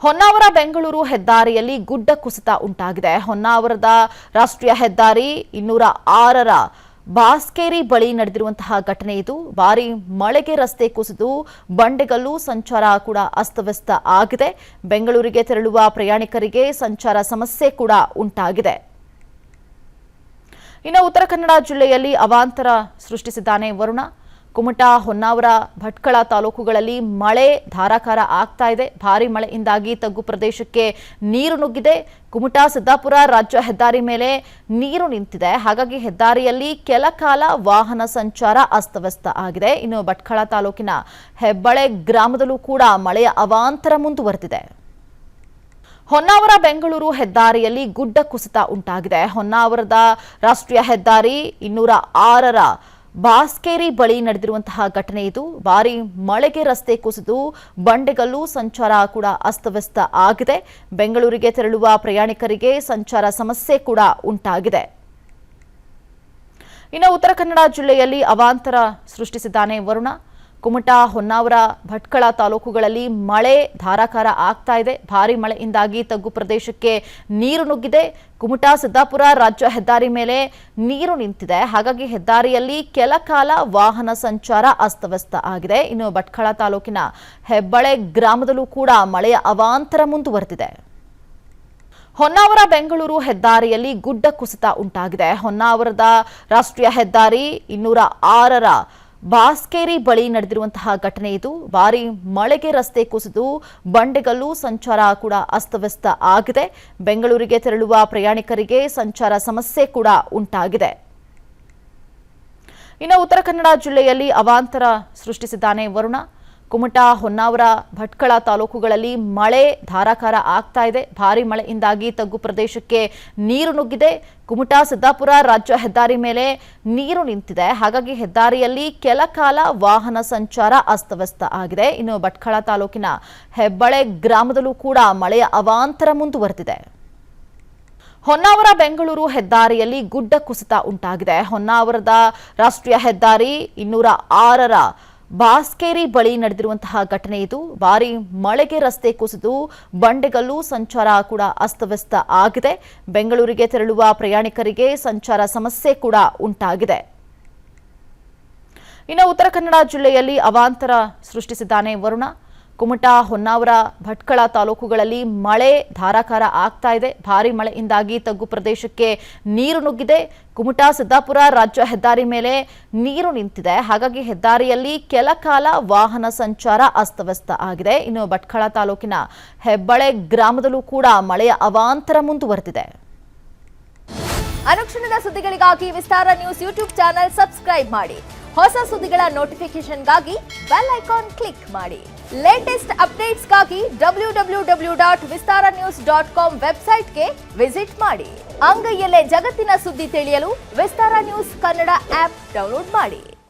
ಹೊನ್ನಾವರ ಬೆಂಗಳೂರು ಹೆದ್ದಾರಿಯಲ್ಲಿ ಗುಡ್ಡ ಕುಸಿತ ಉಂಟಾಗಿದೆ. ಹೊನ್ನಾವರದ ರಾಷ್ಟ್ರೀಯ ಹೆದ್ದಾರಿ 206ರ ಬಾಸ್ಕೇರಿ ಬಳಿ ನಡೆದಿರುವಂತಹ ಘಟನೆ ಇದು. ಭಾರಿ ಮಳೆಗೆ ರಸ್ತೆ ಕುಸಿದು ಬಂಡೆಗಲ್ಲು ಸಂಚಾರ ಕೂಡ ಅಸ್ತವ್ಯಸ್ತ ಆಗಿದೆ. ಬೆಂಗಳೂರಿಗೆ ತೆರಳುವ ಪ್ರಯಾಣಿಕರಿಗೆ ಸಂಚಾರ ಸಮಸ್ಯೆ ಕೂಡ ಉಂಟಾಗಿದೆ. ಇನ್ನು ಉತ್ತರ ಕನ್ನಡ ಜಿಲ್ಲೆಯಲ್ಲಿ ಅವಾಂತರ ಸೃಷ್ಟಿಸಿದ್ದಾನೆ ವರುಣ. ಕುಮಟಾ, ಹೊನ್ನಾವರ, ಭಟ್ಕಳ ತಾಲೂಕುಗಳಲ್ಲಿ ಮಳೆ ಧಾರಾಕಾರ ಆಗ್ತಾ ಇದೆ. ಭಾರಿ ಮಳೆಯಿಂದಾಗಿ ತಗ್ಗು ಪ್ರದೇಶಕ್ಕೆ ನೀರು ನುಗ್ಗಿದೆ. ಕುಮಟಾ ಸಿದ್ದಾಪುರ ರಾಜ್ಯ ಹೆದ್ದಾರಿ ಮೇಲೆ ನೀರು ನಿಂತಿದೆ. ಹಾಗಾಗಿ ಹೆದ್ದಾರಿಯಲ್ಲಿ ಕೆಲ ಕಾಲ ವಾಹನ ಸಂಚಾರ ಅಸ್ತವ್ಯಸ್ತ ಆಗಿದೆ. ಇನ್ನು ಭಟ್ಕಳ ತಾಲೂಕಿನ ಹೆಬ್ಬಳೆ ಗ್ರಾಮದಲ್ಲೂ ಕೂಡ ಮಳೆಯ ಅವಾಂತರ ಮುಂದುವರೆದಿದೆ. ಹೊನ್ನಾವರ ಬೆಂಗಳೂರು ಹೆದ್ದಾರಿಯಲ್ಲಿ ಗುಡ್ಡ ಕುಸಿತ ಉಂಟಾಗಿದೆ. ಹೊನ್ನಾವರದ ರಾಷ್ಟ್ರೀಯ ಹೆದ್ದಾರಿ 206ರ ಬಾಸ್ಕೇರಿ ಬಳಿ ನಡೆದಿರುವಂತಹ ಘಟನೆ ಇದು. ಭಾರಿ ಮಳೆಗೆ ರಸ್ತೆ ಕುಸಿದು ಬಂಡೆಗಲ್ಲು ಸಂಚಾರ ಕೂಡ ಅಸ್ತವ್ಯಸ್ತ ಆಗಿದೆ. ಬೆಂಗಳೂರಿಗೆ ತೆರಳುವ ಪ್ರಯಾಣಿಕರಿಗೆ ಸಂಚಾರ ಸಮಸ್ಯೆ ಕೂಡ ಉಂಟಾಗಿದೆ. ಇನ್ನು ಉತ್ತರ ಕನ್ನಡ ಜಿಲ್ಲೆಯಲ್ಲಿ ಅವಾಂತರ ಸೃಷ್ಟಿಸಿದ್ದಾನೆ ವರುಣ. ಕುಮಟಾ, ಹೊನ್ನಾವರ, ಭಟ್ಕಳ ತಾಲೂಕುಗಳಲ್ಲಿ ಮಳೆ ಧಾರಾಕಾರ ಆಗ್ತಾ ಇದೆ. ಭಾರಿ ಮಳೆಯಿಂದಾಗಿ ತಗ್ಗು ಪ್ರದೇಶಕ್ಕೆ ನೀರು ನುಗ್ಗಿದೆ. ಕುಮಟಾ ಸಿದ್ದಾಪುರ ರಾಜ್ಯ ಹೆದ್ದಾರಿ ಮೇಲೆ ನೀರು ನಿಂತಿದೆ. ಹಾಗಾಗಿ ಹೆದ್ದಾರಿಯಲ್ಲಿ ಕೆಲ ಕಾಲ ವಾಹನ ಸಂಚಾರ ಅಸ್ತವ್ಯಸ್ತ ಆಗಿದೆ. ಇನ್ನು ಭಟ್ಕಳ ತಾಲೂಕಿನ ಹೆಬ್ಬಳೆ ಗ್ರಾಮದಲ್ಲೂ ಕೂಡ ಮಳೆಯ ಅವಾಂತರ ಮುಂದುವರೆದಿದೆ. ಹೊನ್ನಾವರ ಬೆಂಗಳೂರು ಹೆದ್ದಾರಿಯಲ್ಲಿ ಗುಡ್ಡ ಕುಸಿತ ಉಂಟಾಗಿದೆ. ಹೊನ್ನಾವರದ ರಾಷ್ಟ್ರೀಯ ಹೆದ್ದಾರಿ 206ರ ಬಾಸ್ಕೇರಿ ಬಳಿ ನಡೆದಿರುವಂತಹ ಘಟನೆ ಇದು. ಭಾರಿ ಮಳೆಗೆ ರಸ್ತೆ ಕುಸಿದು ಬಂಡೆಗಲ್ಲು ಸಂಚಾರ ಕೂಡ ಅಸ್ತವ್ಯಸ್ತ ಆಗಿದೆ. ಬೆಂಗಳೂರಿಗೆ ತೆರಳುವ ಪ್ರಯಾಣಿಕರಿಗೆ ಸಂಚಾರ ಸಮಸ್ಯೆ ಕೂಡ ಉಂಟಾಗಿದೆ. ಇನ್ನು ಉತ್ತರ ಕನ್ನಡ ಜಿಲ್ಲೆಯಲ್ಲಿ ಅವಾಂತರ ಸೃಷ್ಟಿಸಿದ್ದಾನೆ ವರುಣ. ಕುಮಟಾ, ಹೊನ್ನಾವರ, ಭಟ್ಕಳ ತಾಲೂಕುಗಳಲ್ಲಿ ಮಳೆ ಧಾರಾಕಾರ ಆಗ್ತಾ ಇದೆ. ಭಾರಿ ಮಳೆಯಿಂದಾಗಿ ತಗ್ಗು ಪ್ರದೇಶಕ್ಕೆ ನೀರು ನುಗ್ಗಿದೆ. ಕುಮಟಾ ಸಿದ್ದಾಪುರ ರಾಜ್ಯ ಹೆದ್ದಾರಿ ಮೇಲೆ ನೀರು ನಿಂತಿದೆ. ಹಾಗಾಗಿ ಹೆದ್ದಾರಿಯಲ್ಲಿ ಕೆಲ ಕಾಲ ವಾಹನ ಸಂಚಾರ ಅಸ್ತವ್ಯಸ್ತ ಆಗಿದೆ. ಇನ್ನು ಭಟ್ಕಳ ತಾಲೂಕಿನ ಹೆಬ್ಬಳೆ ಗ್ರಾಮದಲ್ಲೂ ಕೂಡ ಮಳೆಯ ಅವಾಂತರ ಮುಂದುವರೆದಿದೆ. ಹೊನ್ನಾವರ ಬೆಂಗಳೂರು ಹೆದ್ದಾರಿಯಲ್ಲಿ ಗುಡ್ಡ ಕುಸಿತ ಉಂಟಾಗಿದೆ. ಹೊನ್ನಾವರದ ರಾಷ್ಟ್ರೀಯ ಹೆದ್ದಾರಿ 206ರ ಬಾಸ್ಕೇರಿ ಬಳಿ ನಡೆದಿರುವಂತಹ ಘಟನೆ ಇದು. ಭಾರಿ ಮಳೆಗೆ ರಸ್ತೆ ಕುಸಿದು ಬಂಡೆಗಲ್ಲು ಸಂಚಾರ ಕೂಡ ಅಸ್ತವ್ಯಸ್ತ ಆಗಿದೆ. ಬೆಂಗಳೂರಿಗೆ ತೆರಳುವ ಪ್ರಯಾಣಿಕರಿಗೆ ಸಂಚಾರ ಸಮಸ್ಯೆ ಕೂಡ ಉಂಟಾಗಿದೆ. ಇನ್ನು ಉತ್ತರ ಕನ್ನಡ ಜಿಲ್ಲೆಯಲ್ಲಿ ಅವಾಂತರ ಸೃಷ್ಟಿಸಿದ್ದಾನೆ ವರುಣ. ಕುಮಟಾ, ಹೊನ್ನಾವರ, ಭಟ್ಕಳ ತಾಲೂಕುಗಳಲ್ಲಿ ಮಳೆ ಧಾರಾಕಾರ ಆಗ್ತಾ ಇದೆ. ಭಾರಿ ಮಳೆಯಿಂದಾಗಿ ತಗ್ಗು ಪ್ರದೇಶಕ್ಕೆ ನೀರು ನುಗ್ಗಿದೆ. ಕುಮಟಾ ಸಿದ್ದಾಪುರ ರಾಜ್ಯ ಹೆದ್ದಾರಿ ಮೇಲೆ ನೀರು ನಿಂತಿದೆ. ಹಾಗಾಗಿ ಹೆದ್ದಾರಿಯಲ್ಲಿ ಕೆಲ ಕಾಲ ವಾಹನ ಸಂಚಾರ ಅಸ್ತವ್ಯಸ್ತ ಆಗಿದೆ. ಇನ್ನು ಭಟ್ಕಳ ತಾಲೂಕಿನ ಹೆಬ್ಬಳೆ ಗ್ರಾಮದಲ್ಲೂ ಕೂಡ ಮಳೆಯ ಅವಾಂತರ ಮುಂದುವರೆದಿದೆ. ಅನುಕ್ಷಣದ ಸುದ್ದಿಗಳಿಗಾಗಿ ವಿಸ್ತಾರ ನ್ಯೂಸ್ ಯೂಟ್ಯೂಬ್ ಚಾನೆಲ್ ಸಬ್ಸ್ಕ್ರೈಬ್ ಮಾಡಿ. ಹೊಸ ಸುದ್ದಿಗಳ ನೋಟಿಫಿಕೇಶನ್ಗಾಗಿ ಬೆಲ್ ಐಕಾನ್ ಕ್ಲಿಕ್ ಮಾಡಿ. ಲೇಟೆಸ್ಟ್ ಅಪ್ಡೇಟ್ಸ್ಗಾಗಿ www.vistaranews.com ವೆಬ್ಸೈಟ್ಗೆ ವಿಸಿಟ್ ಮಾಡಿ. ಅಂಗೈಯಲ್ಲೇ ಜಗತ್ತಿನ ಸುದ್ದಿ ತಿಳಿಯಲು ವಿಸ್ತಾರ ನ್ಯೂಸ್ ಕನ್ನಡ ಆಪ್ ಡೌನ್ಲೋಡ್ ಮಾಡಿ.